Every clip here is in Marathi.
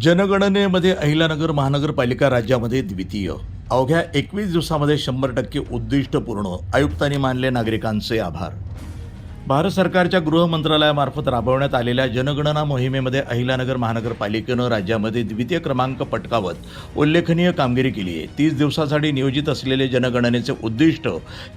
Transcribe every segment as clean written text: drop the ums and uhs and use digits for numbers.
जनगणनेमध्ये अहिल्यानगर महानगरपालिका राज्यामध्ये द्वितीय. अवघ्या 21 दिवसामध्ये 100% उद्दिष्ट पूर्ण. आयुक्तांनी मानले नागरिकांचे आभार. भारत सरकारच्या गृह मंत्रालयामार्फत राबवण्यात आलेल्या जनगणना मोहिमेमध्ये अहिल्यानगर महानगरपालिकेनं राज्यामध्ये द्वितीय क्रमांक पटकावत उल्लेखनीय कामगिरी केली आहे. 30 दिवसासाठी नियोजित असलेले जनगणनेचे उद्दिष्ट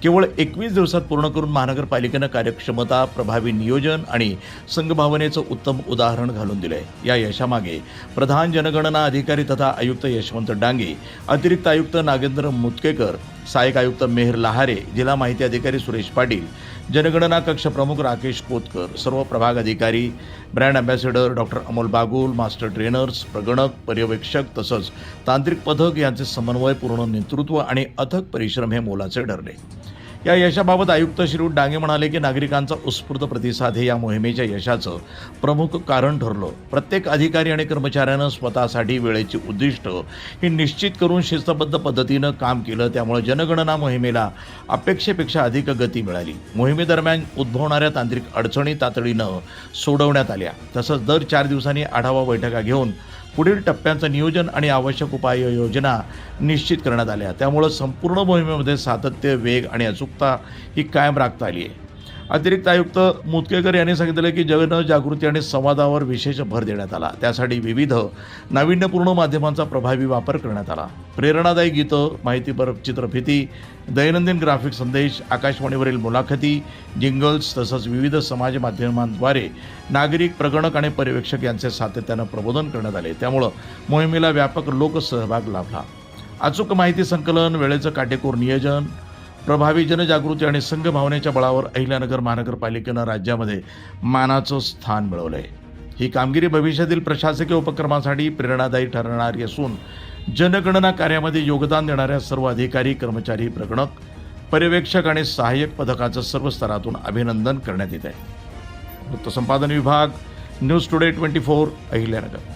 केवळ 21 दिवसात पूर्ण करून महानगरपालिकेनं कार्यक्षमता, प्रभावी नियोजन आणि संघभावनेचं उत्तम उदाहरण घालून दिलं आहे. या यशामागे प्रधान जनगणना अधिकारी तथा आयुक्त यशवंत डांगे, अतिरिक्त आयुक्त नागेंद्र मुतकेकर, सहाय्यक आयुक्त मेहर लहारे, जिल्हा माहिती अधिकारी सुरेश पाटील, जनगणना कक्ष प्रमुख राकेश कोतकर, सर्व प्रभाग अधिकारी, brand ambassador doctor Amol Bagul, master trainers, प्रगणक, पर्यवेक्षक तसंच तांत्रिक पथक यांचे समन्वयपूर्ण नेतृत्व आणि अथक परिश्रम हे मोलाचे ठरले. या यशाबाबत आयुक्त श्री डांगे म्हणाले की नागरिकांचा उत्स्फूर्त प्रतिसाद हे या मोहिमेच्या यशाचं प्रमुख कारण ठरलं. प्रत्येक अधिकारी आणि कर्मचाऱ्यानं स्वतःसाठी वेळेची उद्दिष्ट ही निश्चित करून शिस्तबद्ध पद्धतीनं काम केलं. त्यामुळे जनगणना मोहिमेला अपेक्षेपेक्षा अधिक गती मिळाली. मोहिमेदरम्यान उद्भवणाऱ्या तांत्रिक अडचणी तातडीनं सोडवण्यात आल्या. तसंच दर 4 दिवसांनी आढावा बैठका घेऊन पुढील टप्प्यांचं नियोजन आणि आवश्यक उपाययोजना निश्चित करण्यात आल्या. त्यामुळे संपूर्ण मोहिमेमध्ये सातत्य, वेग आणि अचूकता ही कायम राखता आली आहे. अतिरिक्त आयुक्त मुतकेकर यांनी सांगितलं की जनजागृती आणि संवादावर विशेष भर देण्यात आला. त्यासाठी विविध नाविन्यपूर्ण माध्यमांचा प्रभावी वापर करण्यात आला. प्रेरणादायी गीतं, माहितीपर चित्रफिती, दैनंदिन ग्राफिक संदेश, आकाशवाणीवरील मुलाखती, जिंगल्स तसंच विविध समाज माध्यमांद्वारे नागरिक, प्रगणक आणि पर्यवेक्षक यांचे सातत्यानं प्रबोधन करण्यात आले. त्यामुळं मोहिमेला व्यापक लोकसहभाग लाभला. अचूक माहिती संकलन, वेळेचं काटेकोर नियोजन, प्रभावी जनजागृती आणि संघभावनेच्या बळावर अहिल्यानगर महानगरपालिकेनं राज्यामध्ये मानाचं स्थान मिळवलं आहे. ही कामगिरी भविष्यातील प्रशासकीय उपक्रमासाठी प्रेरणादायी ठरणारी असून जनगणना कार्यामध्ये योगदान देणाऱ्या सर्व अधिकारी, कर्मचारी, प्रगणक, पर्यवेक्षक आणि सहाय्यक पथकाचं सर्व स्तरातून अभिनंदन करण्यात येत आहे. वृत्तसंपादन विभाग, न्यूज टुडे 24, अहिल्यानगर.